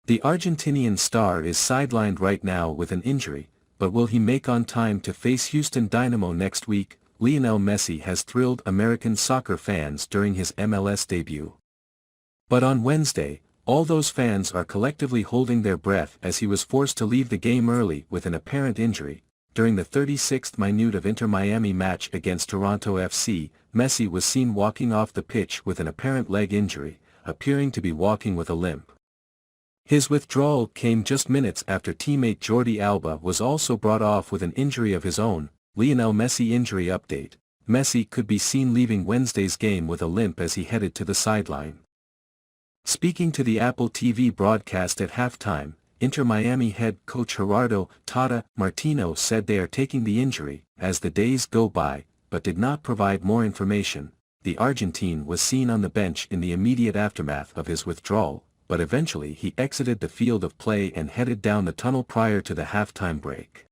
The Argentinian star is sidelined right now with an injury, but will he make on time to face Houston Dynamo next week? Lionel Messi has thrilled American soccer fans during his MLS debut. But on Wednesday, all those fans are collectively holding their breath as he was forced to leave the game early with an apparent injury. During the 36th minute of Inter Miami match against Toronto FC, Messi was seen walking off the pitch with an apparent leg injury, appearing to be walking with a limp. His withdrawal came just minutes after teammate Jordi Alba was also brought off with an injury of his own. Lionel Messi injury update. Messi could be seen leaving Wednesday's game with a limp as he headed to the sideline. Speaking to the Apple TV broadcast at halftime, Inter Miami head coach Gerardo "Tata" Martino said they are taking the injury as the days go by, but did not provide more information. The Argentine was seen on the bench in the immediate aftermath of his withdrawal, but eventually he exited the field of play and headed down the tunnel prior to the halftime break.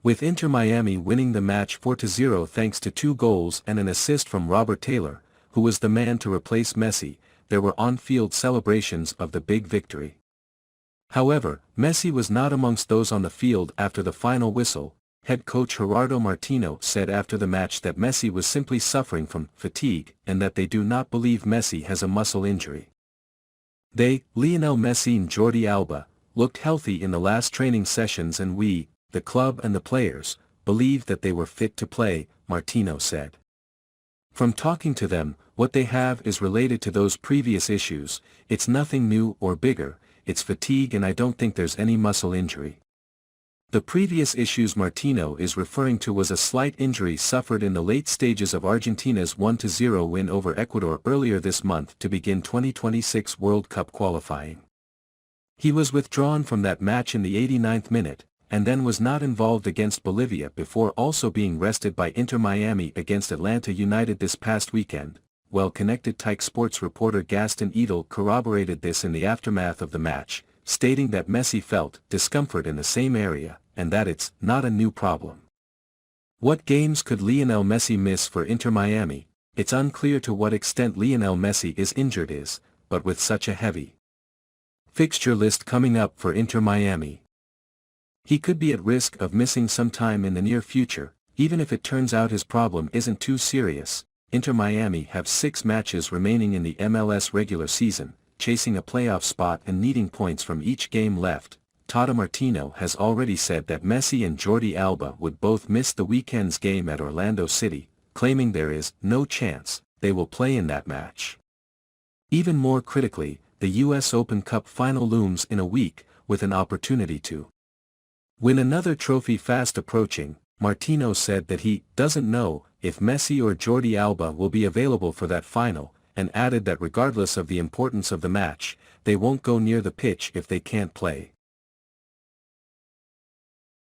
With Inter Miami winning the match 4-0 thanks to 2 goals and an assist from Robert Taylor, who was the man to replace Messi, there were on-field celebrations of the big victory. However, Messi was not amongst those on the field after the final whistle. Head coach Gerardo Martino said after the match that Messi was simply suffering from fatigue and that they do not believe Messi has a muscle injury. Lionel Messi and Jordi Alba, looked healthy in the last training sessions and we, the club and the players, believe that they were fit to play, Martino said. From talking to them, what they have is related to those previous issues. It's nothing new or bigger, it's fatigue and I don't think there's any muscle injury. The previous issues Martino is referring to was a slight injury suffered in the late stages of Argentina's 1-0 win over Ecuador earlier this month to begin 2026 World Cup qualifying. He was withdrawn from that match in the 89th minute, and then was not involved against Bolivia before also being rested by Inter Miami against Atlanta United this past weekend. Well-connected Tyke Sports reporter Gaston Edel corroborated this in the aftermath of the match, stating that Messi felt discomfort in the same area, and that it's not a new problem. What games could Lionel Messi miss for Inter Miami? It's unclear to what extent Lionel Messi is injured but with such a heavy fixture list coming up for Inter Miami, he could be at risk of missing some time in the near future, even if it turns out his problem isn't too serious. Inter Miami have 6 matches remaining in the MLS regular season, chasing a playoff spot and needing points from each game left. Tata Martino has already said that Messi and Jordi Alba would both miss the weekend's game at Orlando City, claiming there is no chance they will play in that match. Even more critically, the U.S. Open Cup final looms in a week, with an opportunity to win another trophy fast approaching. Martino said that he doesn't know if Messi or Jordi Alba will be available for that final, and added that regardless of the importance of the match, they won't go near the pitch if they can't play.